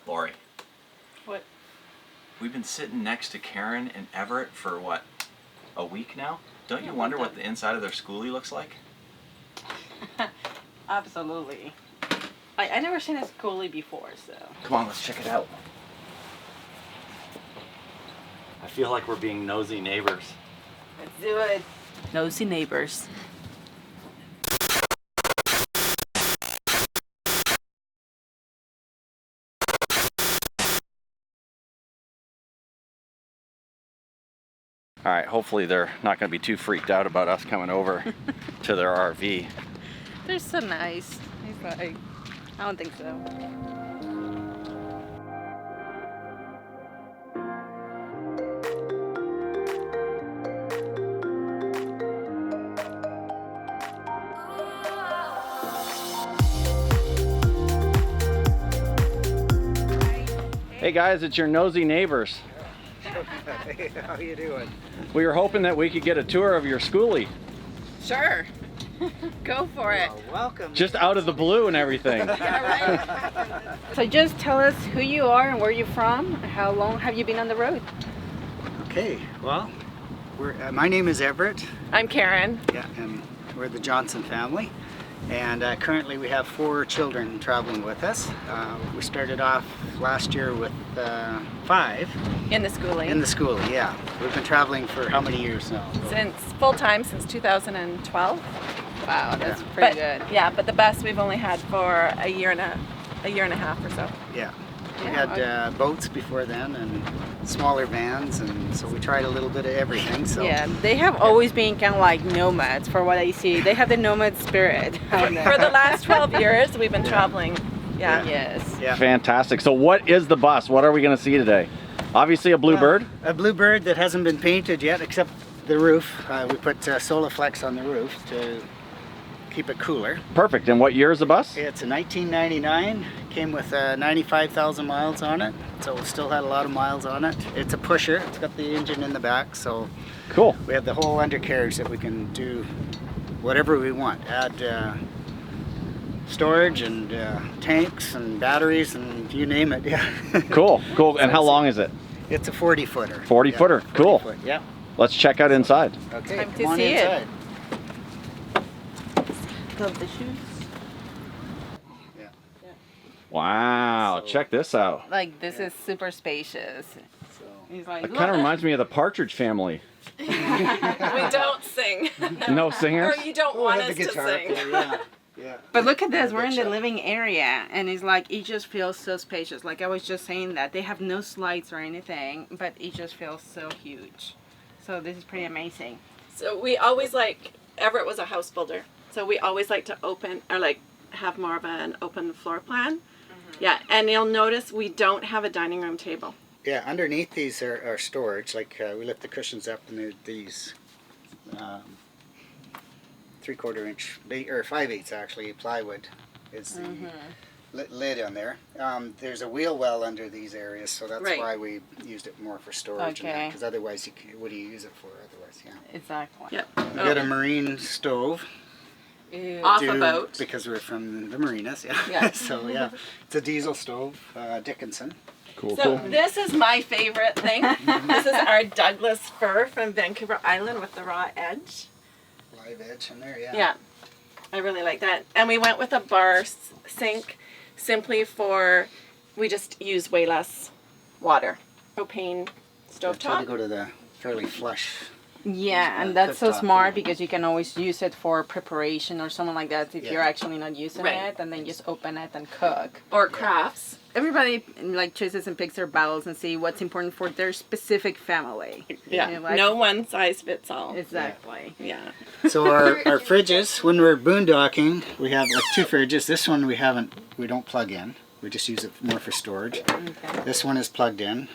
Lori. What? We've been sitting next to Karen and Everett for what, a week now? Don't you wonder what the inside of their schoolie looks like? Absolutely. I never seen a schoolie before, so. Come on, let's check it out. I feel like we're being nosy neighbors. Let's do it. Nosy Neighbors. All right, hopefully they're not going to be too freaked out about us coming over to their RV. They're so nice. He's like, I don't think so. Hey guys, it's your nosy neighbors. Hey, how you doing? We were hoping that we could get a tour of your schoolie. Sure. Go for it. Well, welcome. Just out of the blue and everything. Yeah, right. So just tell us who you are and where you're from. How long have you been on the road? Okay, well, my name is Everett. I'm Karen. Yeah, and we're the Johnson family. And currently we have 4 children traveling with us. We started off last year with 5. In the schoolie. In the schoolie, yeah. We've been traveling for how many years now? Since full-time since 2012. Wow, that's Yeah. pretty good. Yeah, but the best we've only had for a year and a half or so. Yeah. We Yeah, had boats before then and smaller vans, and so we tried a little bit of everything. So. Yeah, they have always been kind of like nomads for what I see. They have the nomad spirit. For the last 12 years, we've been traveling. Yeah. Yes. Yeah. Fantastic. So what is the bus? What are we going to see today? Obviously a Bluebird. A Bluebird that hasn't been painted yet, except the roof. We put Solaflex on the roof to keep it cooler. Perfect. And what year is the bus? It's a 1999. Came with 95,000 miles on it, so it still had a lot of miles on it. It's a pusher. It's got the engine in the back, so Cool. we have the whole undercarriage that we can do whatever we want. Add storage and tanks and batteries and you name it. Yeah. Cool. Cool. And how long is it? It's a 40 footer. 40 footer. Cool. Foot, yeah. Let's check out inside. Okay. Time to come on see it. inside. Love the shoes. Wow. So- Check this out. Like this is super spacious. So, He's like, It kind of reminds me of the Partridge Family. we don't sing. No singers? Or you don't oh, want I have us the to guitar sing. player, yeah. Yeah. But look at this, we're in the Bookshelf. living area and it's like it just feels so spacious. Like I was just saying that they have no slides or anything, but it just feels so huge. So this is pretty amazing. So we always Everett was a house builder. So we always like to open or like have more of an open floor plan. Yeah, and you'll notice we don't have a dining room table. Yeah, underneath these are storage. Like we lift the cushions up and they're these 3/4 inch, or 5/8 actually, plywood is the lid on there. There's a wheel well under these areas, so that's Right. why we used it more for storage. Okay. Because otherwise, what do you use it for otherwise? Yeah. Exactly. Yep. We got a marine stove. Off a boat. Because we're from the marinas, yeah. Yeah. So yeah, it's a diesel stove, Dickinson. Cool, So this is my favorite thing. This is our Douglas fir from Vancouver Island with the raw edge. Live edge in there, yeah. Yeah, I really like that. And we went with a bar sink simply for, we just use way less water. Propane Try to stovetop. go to the fairly flush. Yeah, and that's so cooktop, smart yeah. because you can always use it for preparation or something like that if Yeah. you're actually not using Right. it, and then just open it and cook. Or crafts. Everybody like chooses and picks their battles and see what's important for their specific family. Yeah. You know, like- No one size fits all. Exactly. Yeah. So our fridges, when we're boondocking, we have like 2 fridges. This one we don't plug in. We just use it more for storage. Okay. This one is plugged in.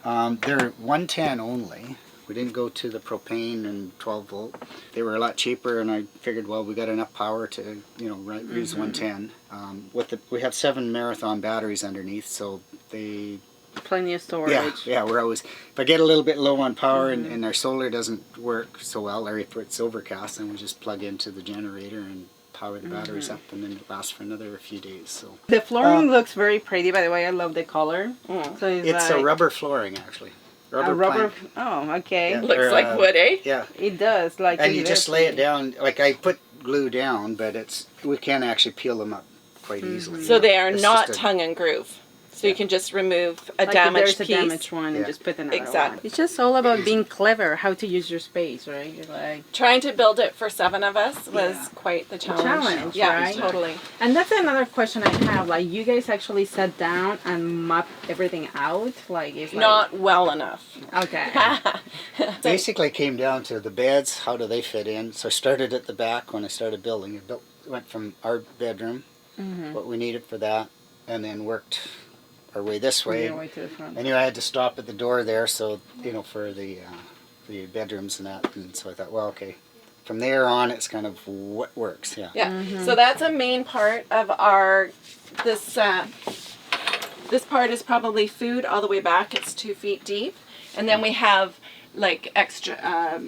They're 110 only. We didn't go to the propane and 12 volt. They were a lot cheaper, and I figured, well, we got enough power to, use 110. We have 7 marathon batteries underneath, so they. Plenty of storage. Yeah, we're always. If I get a little bit low on power and our solar doesn't work so well, or if it's overcast, then we just plug into the generator and power the batteries up, and then it lasts for another few days. So The flooring looks very pretty, by the way. I love the color. So it's like a rubber flooring, actually. Rubber plank. Oh, okay. Yeah. Looks like wood, eh? Yeah. It does. Like And it's you just very lay it pretty. down. Like I put glue down, but we can actually peel them up quite easily. So they are It's not just a- tongue and groove. So you can just remove a Like damaged if there's piece. a damaged one and Yeah. just put another Exactly. one. It's just all about being clever, how to use your space, right? You're like, Trying to build it for 7 of us was Yeah. quite the challenge. challenge, yeah, right? totally. and that's another question I have. Like, you guys actually sat down and mapped everything out? Like, it's like, Not well enough. okay. Basically came down to the beds, how do they fit in. So I started at the back when I started building. Went from our bedroom, what we needed for that, and then worked our way this way. Your way to the front. Anyway, I had to stop at the door there, so, for the bedrooms and that. And so I thought, well, okay. From there on, it's kind of what works, yeah. Yeah. So that's a main part of our this this part is probably food all the way back. It's 2 feet deep, and then we have like extra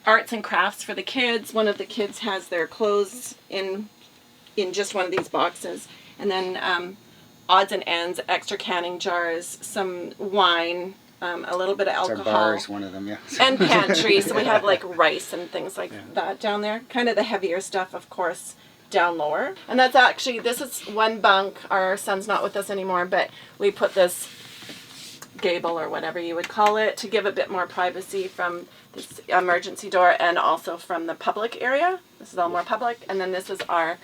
arts and crafts for the kids. One of the kids has their clothes in just one of these boxes, and then odds and ends, extra canning jars, some wine, a little bit of Our alcohol. bar is one of them, yeah. And pantry, so we have like rice and things like that down there. Kind of the heavier stuff, of course, down lower. And that's actually, this is one bunk. Our son's not with us anymore, but we put this gable or whatever you would call it to give a bit more privacy from this emergency door and also from the public area. This is all more public. And then this is our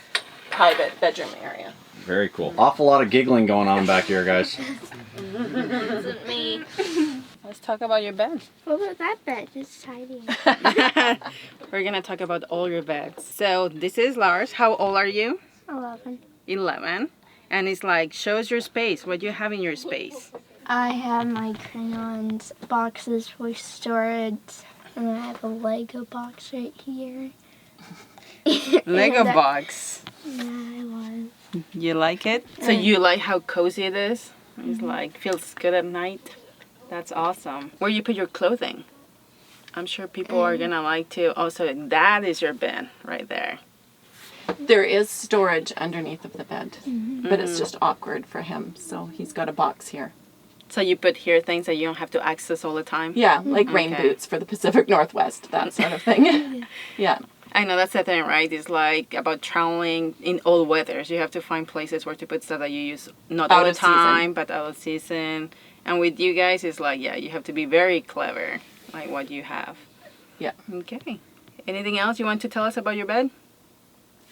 private bedroom area. Very cool. Awful lot of giggling going on back here, guys. Isn't me. Let's talk about your bed. What about that bed? It's tiny. We're going to talk about all your beds. So, this is Lars. How old are you? 11. 11. And it's like, show us your space. What do you have in your space? I have my crayons, boxes for storage, and I have a Lego box right here. Lego And, box. Yeah, I was. You like it? So you like how cozy it is? It's like, feels good at night. That's awesome. Where you put your clothing? I'm sure people are gonna like to. Also, that is your bed right there. There is storage underneath of the bed, but it's just awkward for him. So he's got a box here. So you put here things that you don't have to access all the time? Yeah, like rain Okay. boots for the Pacific Northwest, that sort of thing. Yeah. I know that's the thing, right? It's like about traveling in all weathers. You have to find places where to put stuff that you use not Out all the of season. time, but out of season. And with you guys, it's like, yeah, you have to be very clever, like what you have. Yeah. Okay. Anything else you want to tell us about your bed?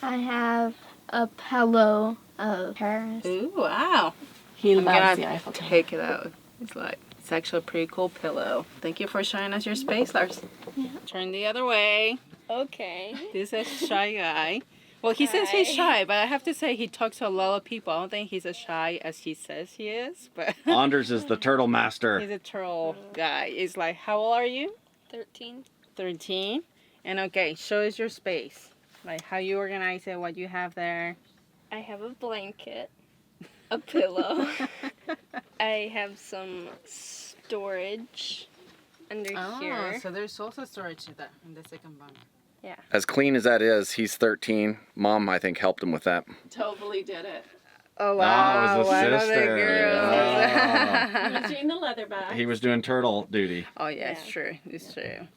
I have a pillow of Paris. Ooh, wow. He I'm loves the gonna Eiffel Tower. take it out. It's actually a pretty cool pillow. Thank you for showing us your space, Lars. Yeah. Turn the other way. Okay. This is a shy guy. Well, he says he's shy, but I have to say he talks to a lot of people. I don't think he's as shy as he says he is, but Anders is the turtle master. he's a turtle guy. He's like, how old are you? 13. 13. And okay, show us your space. Like how you organize it, what you have there. I have a blanket, a pillow. I have some storage under here. so there's also storage in the second bunk. As clean as that is, he's 13. Mom, I think, helped him with that. Totally did it. Oh it wow, was the one of the sister. girls. He was doing the leather bag. He was doing turtle duty. Oh yeah, it's true. It's true.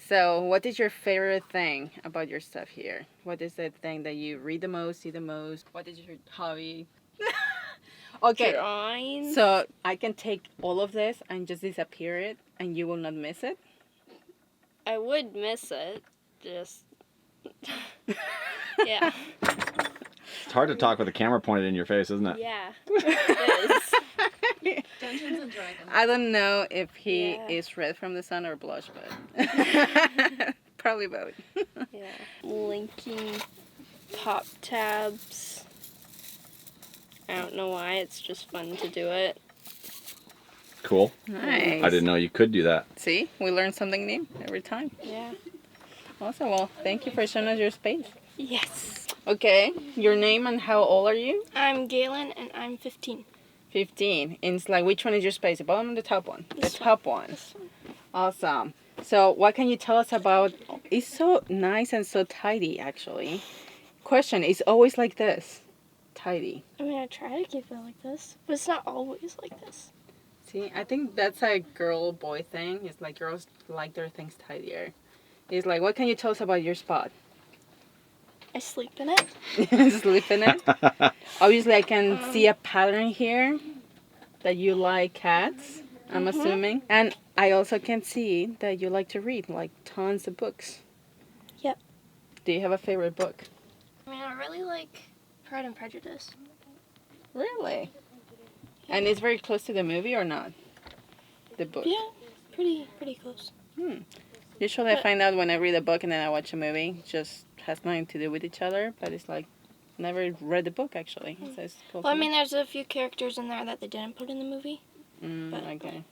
So, what is your favorite thing about your stuff here? What is the thing that you read the most, see the most? What is your hobby? Okay, Drawing. so I can take all of this and just disappear it, and you will not miss it. I would miss it. Just. Yeah. It's hard to talk with a camera pointed in your face, isn't it? Yeah. It is. Dungeons and Dragons. I don't know if he Yeah. is red from the sun or blush, but probably both. Yeah. Linking pop tabs. I don't know why. It's just fun to do it. Cool. Nice. I didn't know you could do that. See, we learn something new every time. Yeah. Awesome. Well, thank you for showing us your space. Yes. Okay, your name and how old are you? I'm Galen and I'm 15. 15. And it's like, which one is your space? The bottom or the top one? This The top one. Awesome. So what can you tell us about, it's so nice and so tidy actually. question. It's always like this. Tidy. I mean, I try to keep it like this, but it's not always like this. See, I think that's a girl-boy thing. It's like girls like their things tidier. It's like, what can you tell us about your spot? I sleep in it. Sleep in it. Obviously, I can see a pattern here that you like cats, I'm assuming. And I also can see that you like to read, like tons of books. Yep. Do you have a favorite book? I mean, I really like Pride and Prejudice. Really? And it's very close to the movie or not? The book? Yeah, pretty close. Usually I find out when I read a book and then I watch a movie. It just has nothing to do with each other, but it's like, never read the book actually. So it's cool. Well, I mean, there's a few characters in there that they didn't put in the movie. But, Okay.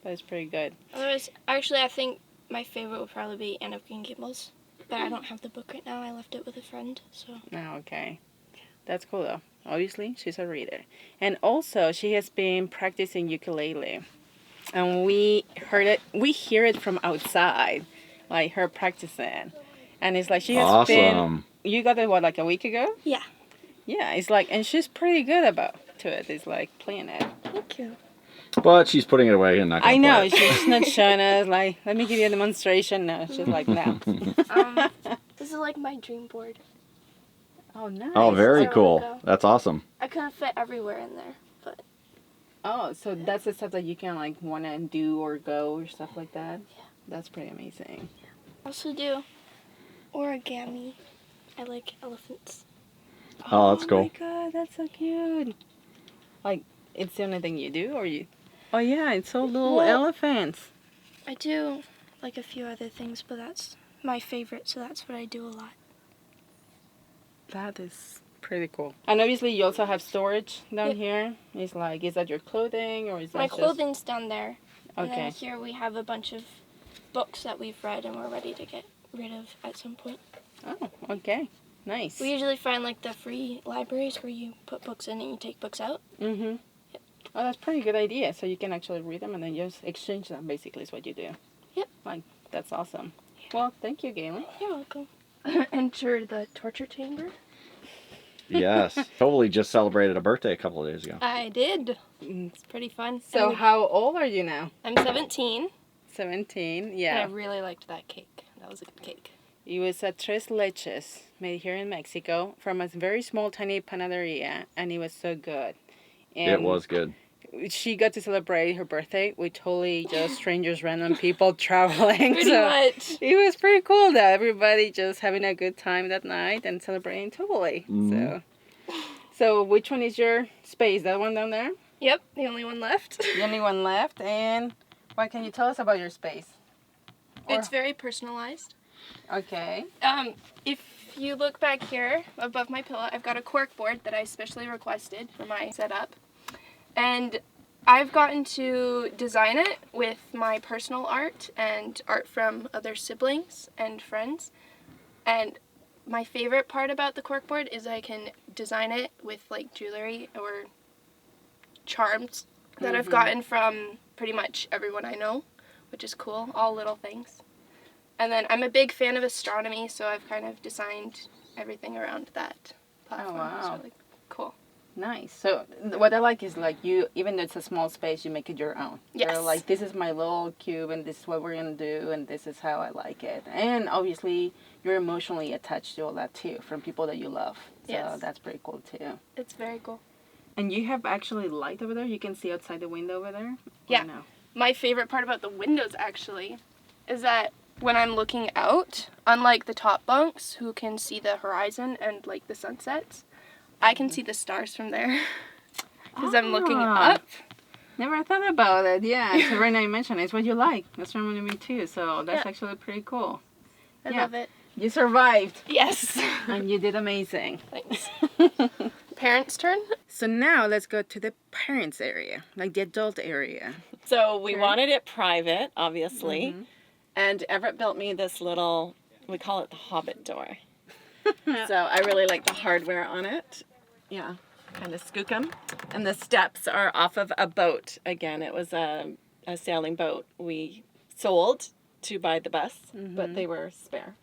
That's pretty good. Otherwise, actually, I think my favorite would probably be Anne of Green Gables. But I don't have the book right now. I left it with a friend, so. Oh, okay. That's cool though. Obviously, she's a reader. And also, she has been practicing ukulele. And we hear it from outside, like her practicing. And it's like she has been, you got it, what, like a week ago? Yeah. Yeah, it's like, and she's pretty good to it. It's like playing it. Thank you. But she's putting it away and not gonna I know, play it. she's not showing us, like, let me give you a demonstration. No, she's like, no. This is like my dream board. Oh, nice. Oh, very There we cool. go. That's awesome. I couldn't fit everywhere in there, but Oh, so that's the stuff that you can, like, want to do or go or stuff like that? Yeah. That's pretty amazing. I also do origami. I like elephants. Oh, that's cool. Oh my god, that's so cute. Like, it's the only thing you do, or you... Oh yeah, it's all little Well- elephants. I do like a few other things, but that's my favorite, so that's what I do a lot. That is pretty cool. And obviously you also have storage down Yep. here. It's like, is that your clothing, or is that My just... clothing's down there. And Okay. then here we have a bunch of books that we've read and we're ready to get rid of at some point. Oh, okay. Nice. We usually find like the free libraries where you put books in and you take books out. Mm-hmm. Oh, that's a pretty good idea. So you can actually read them and then just exchange them, basically, is what you do. Yep. Like, that's awesome. Well, thank you, Galen. You're welcome. Enter the torture chamber. Yes. Totally just celebrated a birthday a couple of days ago. I did. It's pretty fun. So And how old are you now? I'm 17. 17, And yeah. I really liked that cake. That was a good cake. It was a tres leches made here in Mexico from a very small, tiny panaderia, and it was so good. And It was good. she got to celebrate her birthday with totally just strangers, random people traveling. Pretty so much. it was pretty cool though. Everybody just having a good time that night and celebrating totally. So which one is your space? That one down there? Yep, the only one left. The only one left. And what can you tell us about your space? It's very personalized. Okay. If you look back here above my pillow, I've got a cork board that I specially requested for my setup. And I've gotten to design it with my personal art and art from other siblings and friends. And my favorite part about the cork board is I can design it with like jewelry or charms that I've gotten from pretty much everyone I know, which is cool, all little things. And then I'm a big fan of astronomy, so I've kind of designed everything around that platform. wow. It's really cool. Nice. So what I like is like you, even though it's a small space, you make it your own. Yes. You're like, this is my little cube and this is what we're going to do and this is how I like it. And obviously you're emotionally attached to all that too from people that you love. So Yes. that's pretty cool too. It's very cool. And you have actually light over there? You can see outside the window over there? Yeah. Or no? My favorite part about the windows actually is that when I'm looking out, unlike the top bunks who can see the horizon and like the sunsets, I can see the stars from there because I'm looking Ah. up. Never thought about it. Yeah. So right now you mentioned it's what you like. That's reminding me too. So that's Yeah. actually pretty cool. I Yeah. love it. You survived Yes. and you did amazing. Thanks. Parents' turn. So now let's go to the parents area, like the adult area. So we Okay. wanted it private, obviously. And Everett built me this little, we call it the Hobbit door. So I really like the hardware on it. Yeah, kind of skook 'em. And the steps are off of a boat. Again, it was a sailing boat we sold to buy the bus, but they were spare.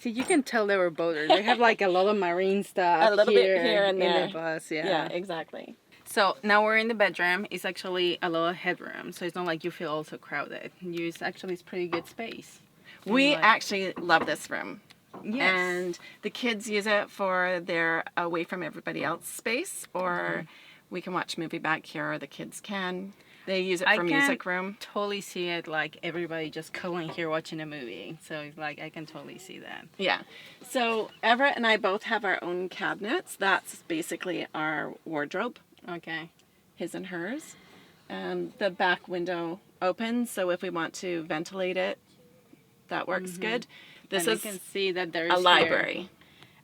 See, you can tell they were boaters. They have like a lot of marine stuff. A little bit here and there. In the bus, Yeah, exactly. So now we're in the bedroom. It's actually a lot of headroom, so it's not like you feel also crowded. It's pretty good space. We actually love this room. Yes. And the kids use it for their away from everybody else space, or we can watch a movie back here, or the kids can. They use it for music room. Totally see it like everybody just going here watching a movie. So it's like I can totally see that. Yeah. So Everett and I both have our own cabinets. That's basically our wardrobe. Okay. His and hers. The back window opens, so if we want to ventilate it, that works good. This is you can see that there's a library.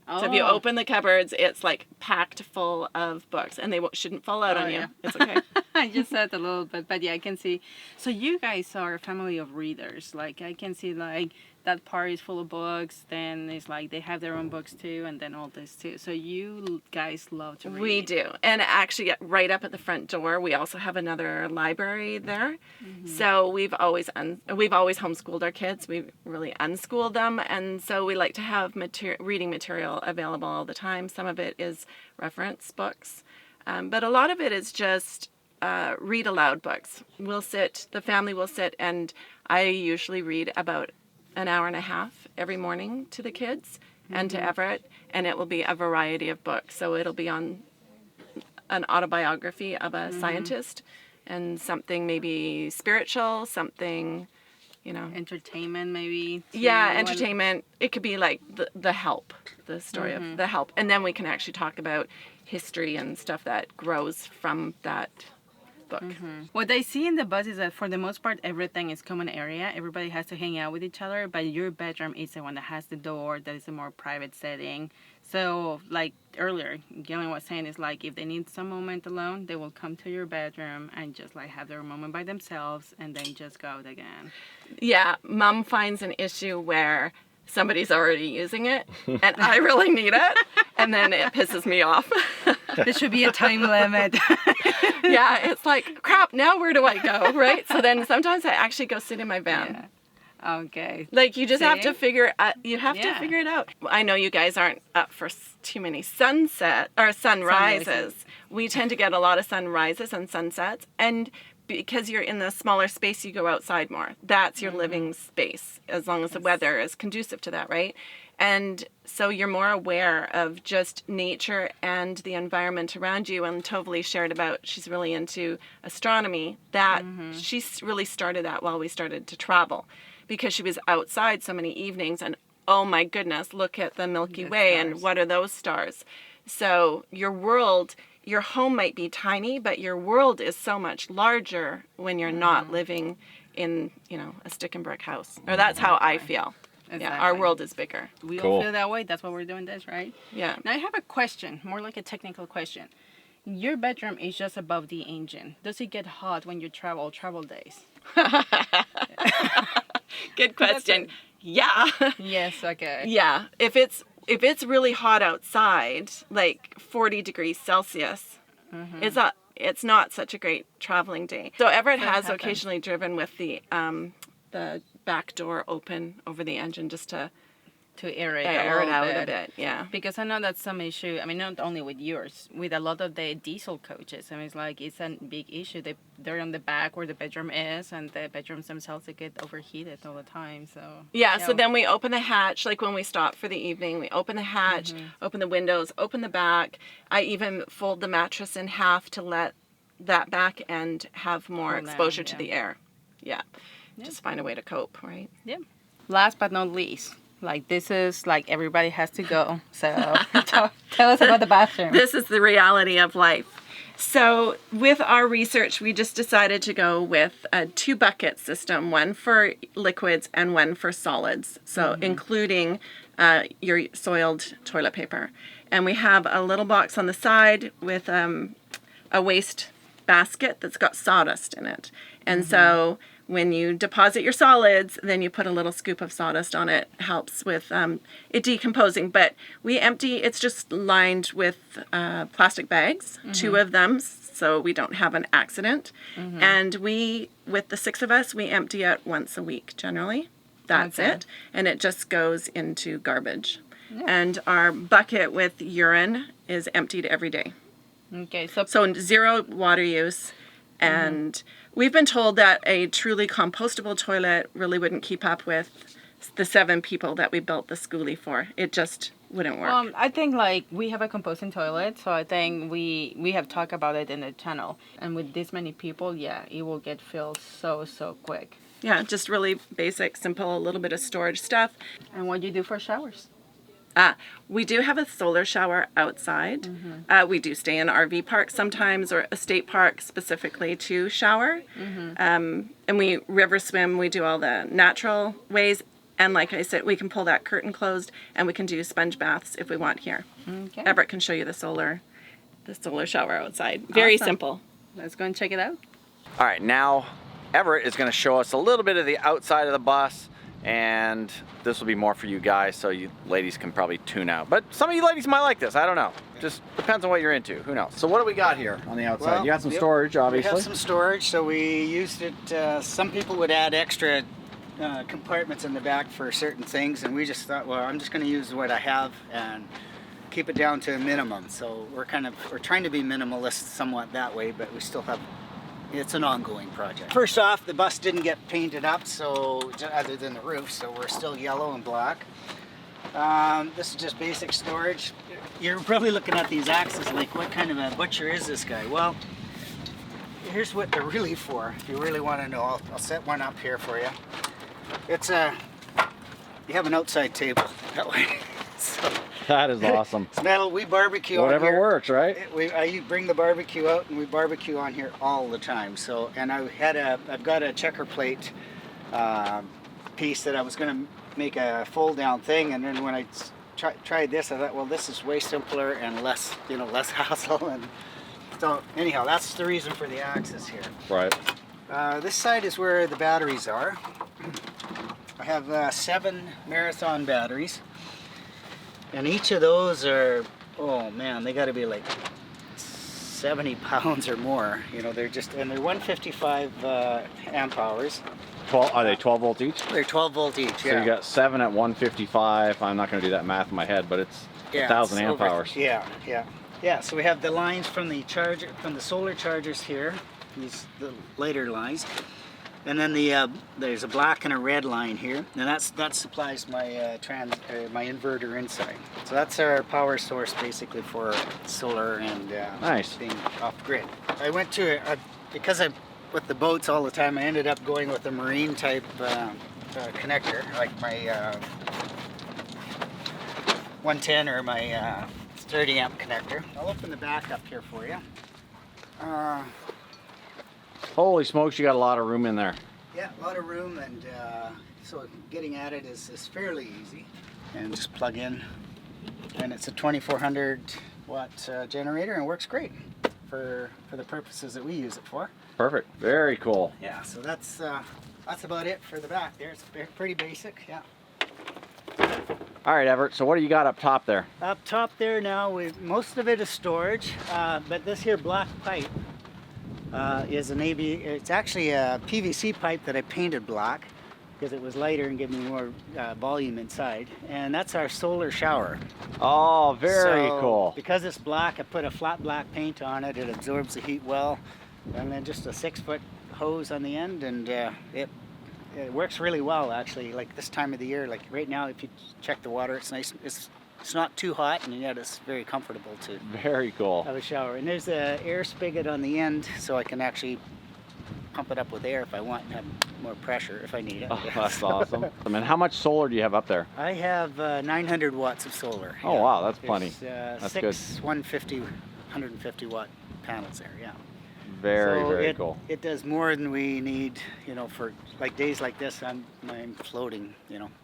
So if you open the cupboards, it's like packed full of books, and they shouldn't fall out on you. Yeah. It's okay. I just said a little bit, but yeah, I can see. So you guys are a family of readers. Like I can see like that part is full of books. Then it's like they have their own books too, and then all this too. So you guys love to read. We do. And actually, right up at the front door, we also have another library there. So we've always homeschooled our kids. We really unschooled them. And so we like to have reading material available all the time. Some of it is reference books. But a lot of it is just read aloud books. The family will sit, and I usually read about an hour and a half every morning to the kids and to Everett, and it will be a variety of books. So it'll be on an autobiography of a scientist, and something maybe spiritual, something, entertainment maybe. Yeah, entertainment. It could be like the Help, the story of the Help, and then we can actually talk about history and stuff that grows from that book. What I see in the bus is that for the most part everything is common area. Everybody has to hang out with each other, but your bedroom is the one that has the door, that is a more private setting. So like earlier Gillian was saying, is like if they need some moment alone, they will come to your bedroom and just like have their moment by themselves and then just go out again. Yeah, Mom finds an issue where somebody's already using it and I really need it, and then it pisses me off. There should be a time limit. Yeah, it's like, crap, now where do I go, right? So then sometimes I actually go sit in my van. Yeah. Okay. Like you just have to figure to figure it out. I know you guys aren't up for too many sunrises. We tend to get a lot of sunrises and sunsets, and because you're in the smaller space, you go outside more. That's your living space, as long as the weather is conducive to that, right? And so you're more aware of just nature and the environment around you. And Tovali shared about, she's really into astronomy. That she really started that while we started to travel, because she was outside so many evenings and, oh my goodness, look at the Milky Way and what are those stars? So your world, your home might be tiny, but your world is so much larger when you're not living in, a stick and brick house. Or that's how I feel. Exactly. Yeah, our world is bigger. We all feel that way. That's why we're doing this, right? Yeah. Now I have a question, more like a technical question. Your bedroom is just above the engine. Does it get hot when you travel days? Good question. Yeah. Yes, okay. Yeah. If it's really hot outside, like 40 degrees Celsius, it's not such a great traveling day. So Everett has occasionally driven with the back door open over the engine just to air it out a bit. Yeah. Because I know that's some issue. I mean, not only with yours, with a lot of the diesel coaches. I mean, it's a big issue. They're on the back where the bedroom is, and the bedrooms themselves, they get overheated all the time. So so then we open the hatch, like when we stop for the evening, we open the hatch, open the windows, open the back. I even fold the mattress in half to let that back end have more exposure to the air. Yeah. Just find a way to cope, right? Yeah. Last but not least, like this is like everybody has to go. So tell us about the bathroom. This is the reality of life. So with our research, we just decided to go with a 2-bucket system, one for liquids and one for solids. So including your soiled toilet paper. And we have a little box on the side with a waste basket that's got sawdust in it. And so when you deposit your solids, then you put a little scoop of sawdust on it. Helps with it decomposing. But we empty, it's just lined with plastic bags, 2 of them, so we don't have an accident. And with the 6 of us, we empty it once a week generally. That's Okay. it. And it just goes into garbage. And our bucket with urine is emptied every day. Okay, so So 0 water use. And we've been told that a truly compostable toilet really wouldn't keep up with the 7 people that we built the schoolie for. It just wouldn't work. I think like we have a composting toilet, so I think we have talked about it in the channel. And with this many people, yeah, it will get filled so quick. Yeah, just really basic, simple, a little bit of storage stuff. And what do you do for showers? We do have a solar shower outside. We do stay in RV parks sometimes, or a state park specifically to shower. And we river swim. We do all the natural ways. And like I said, we can pull that curtain closed, and we can do sponge baths if we want here. Okay. Everett can show you the solar shower outside. Very Awesome. simple. Let's go and check it out. All right, now Everett is going to show us a little bit of the outside of the bus, and this will be more for you guys, so you ladies can probably tune out. But some of you ladies might like this. I don't know. Just depends on what you're into. Who knows? So what do we got here on the outside? Well, You got some yep. storage, We obviously. have some storage, so we used it. Some people would add extra compartments in the back for certain things, and we just thought, well, I'm just going to use what I have and keep it down to a minimum. So we're trying to be minimalist somewhat that way, but we still have. It's an ongoing project. First off, the bus didn't get painted up, so other than the roof, so we're still yellow and black. This is just basic storage. You're probably looking at these axes like, what kind of a butcher is this guy? Well, here's what they're really for. If you really want to know, I'll set one up here for you. It's you have an outside table that way. So, That is awesome. it's metal. We barbecue Whatever on here. works, right? I bring the barbecue out, and we barbecue on here all the time. So, and I've got a checker plate piece that I was going to make a fold down thing, and then when I tried this, I thought, well, this is way simpler and less hassle. And so, anyhow, that's the reason for the axis here. Right. This side is where the batteries are. I have 7 Marathon batteries. And each of those are, oh man, they got to be like 70 pounds or more. You know, they're 155 amp hours. 12, are they 12 volts each? They're 12 volt each, So yeah. you got 7 at 155. I'm not going to do that math in my head, but it's 1,000 it's amp over- hours. Yeah, so we have the lines from the solar chargers here, the lighter lines. And then there's a black and a red line here, and that supplies my my inverter inside. So that's our power source basically for solar and Nice. being off grid. I went to because with the boats all the time, I ended up going with a marine type connector, like my 110 or my 30 amp connector. I'll open the back up here for you. Holy smokes, you got a lot of room in there. Yeah, a lot of room, and so getting at it is fairly easy. And just plug in, and it's a 2400 watt generator, and works great for the purposes that we use it for. Perfect. Very cool. Yeah, so that's about it for the back there. It's pretty basic, yeah. All right, Everett, so what do you got up top there? Up top there now, most of it is storage, but this here black pipe is it's actually a PVC pipe that I painted black because it was lighter and gave me more volume inside. And that's our solar shower. Oh, very So, cool. Because it's black, I put a flat black paint on it. It absorbs the heat well. And then just a 6-foot hose on the end, and it works really well actually. Like this time of the year, like right now, if you check the water, it's nice. It's not too hot, and yet it's very comfortable to Very cool. have a shower. And there's a air spigot on the end, so I can actually pump it up with air if I want and have more pressure if I need it. Oh, that's awesome. And how much solar do you have up there? I have 900 watts of solar. Oh, wow, that's plenty. There's, That's 6 150 watt panels there, yeah. Very, So very cool. It does more than we need, for like days like this. I'm floating,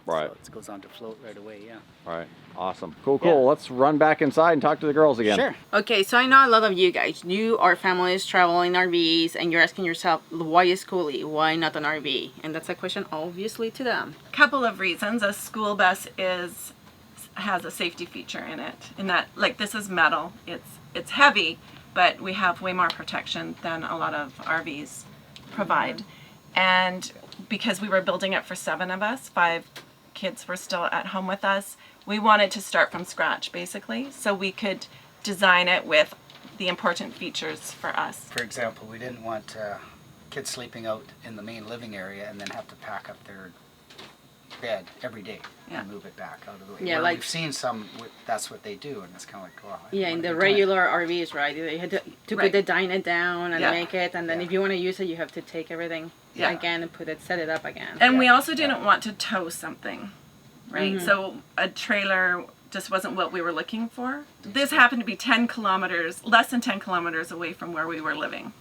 Right. So it goes on to float right away, yeah. All right, awesome. Cool, cool. Let's run back inside and talk to the girls again. Sure. Okay, so I know a lot of you guys, you are families traveling RVs, and you're asking yourself, why a schoolie? Why not an RV? And that's a question obviously to them. Couple of reasons. A school bus has a safety feature in it, in that, like, this is metal. It's heavy, but we have way more protection than a lot of RVs provide. And because we were building it for 7 of us, 5 kids were still at home with us, we wanted to start from scratch basically, so we could design it with the important features for us. For example, we didn't want kids sleeping out in the main living area and then have to pack up their bed every day and move it back out of the way. Yeah, Where like we've seen some, that's what they do, and it's kind of like, wow. yeah, in the regular RVs, right? They had to put the diner down and make it, and then if you want to use it, you have to take everything again and set it up again. And we also didn't want to tow something, right? So a trailer just wasn't what we were looking for. This happened to be 10 kilometers, less than 10 kilometers away from where we were living.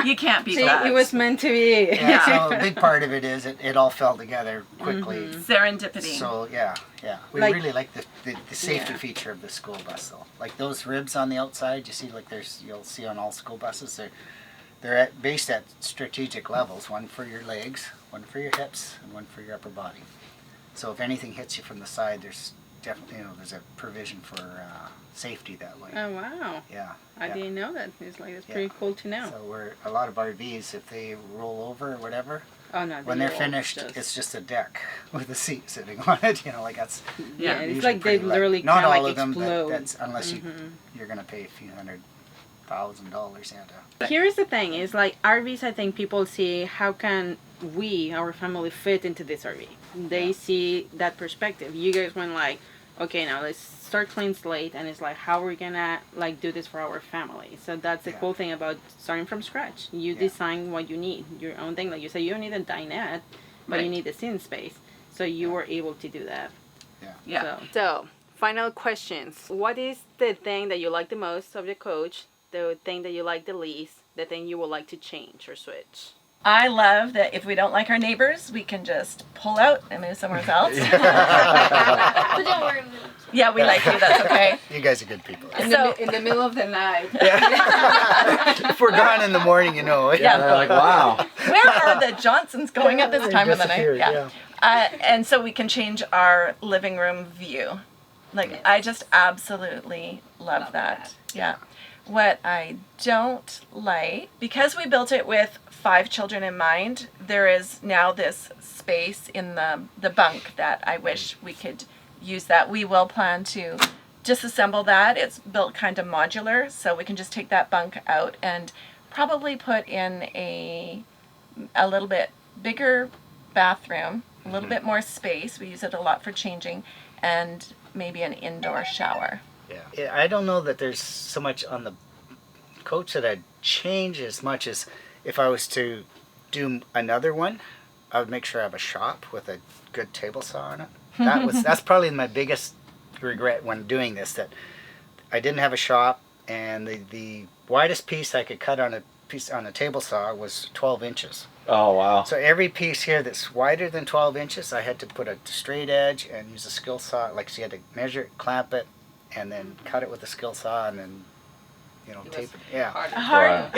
You can't beat that. It was meant to be. Yeah, so a big part of it is it all fell together quickly. Serendipity. So yeah. We really like the safety feature of the school bus though. Like those ribs on the outside, you see like you'll see on all school buses, they're based at strategic levels, one for your legs, one for your hips, and one for your upper body. So if anything hits you from the side, there's definitely, there's a provision for safety that way. Oh wow! Yeah, I didn't know that. It's pretty cool to know. So a lot of RVs, if they roll over or whatever, when they're finished, it's just a deck with a seat sitting on it. Like that's it's like they literally not all like of them. explode. That's unless you're gonna pay a few $100,000. Here's the thing: is like RVs. I think people see how can our family fit into this RV. They see that perspective. You guys went like, okay, now let's start clean slate, and it's like, how are we gonna like do this for our family? So that's the cool thing about starting from scratch. You design what you need, your own thing. Like you say, you don't need a dinette, but you need the scene space. So you were able to do that. Yeah. So final questions. What is the thing that you like the most of the coach? The thing that you like the least? The thing you would like to change or switch? I love that if we don't like our neighbors, we can just pull out and move somewhere else. But don't worry. Yeah, we like you. That's okay. You guys are good people. In the middle of the night. If we're gone in the morning, Yeah. They're like, wow. Where are the Johnsons going at this time of the night? Yeah. And so we can change our living room view. Like, I just absolutely love that. Yeah. What I don't like, because we built it with 5 children in mind, there is now this space in the bunk that I wish we could use that. We will plan to disassemble that. It's built kind of modular, so we can just take that bunk out and probably put in a little bit bigger bathroom, a little bit more space. We use it a lot for changing, and maybe an indoor shower. Yeah, I don't know that there's so much on the coach that I'd change as much as if I was to do another one, I would make sure I have a shop with a good table saw on it. That's probably my biggest regret when doing this, that I didn't have a shop, and the widest piece I could cut on a table saw was 12 inches. Oh, wow. So every piece here that's wider than 12 inches, I had to put a straight edge and use a skill saw. Like, so you had to measure it, clamp it, and then cut it with a skill saw, and then tape it. Yeah. Hard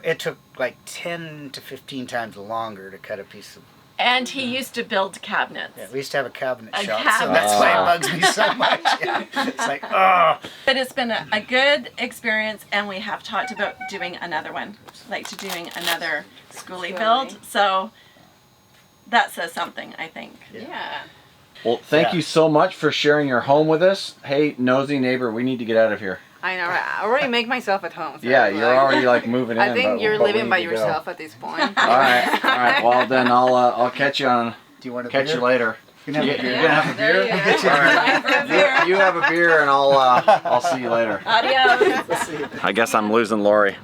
It took like 10 to 15 times longer to cut a piece of. And he used to build cabinets. Yeah, we used to have a cabinet A shop, so cabinet. that's why it bugs me so much. Yeah. It's like, oh. But it's been a good experience, and we have talked about doing another one, doing another schoolie build. So that says something, I think. Yeah. Well, thank you so much for sharing your home with us. Hey, nosy neighbor, we need to get out of here. I know, right? I already make myself at home. So Yeah, you're already like moving in. I think you're but we living need by to go. yourself at this point. All right. Well, then I'll catch you on. Do you want to Catch you later. You can have a beer. You're gonna have a beer. There you go. All right. Time for a beer. You have a beer, and I'll see you later. Adios. I guess I'm losing Lori.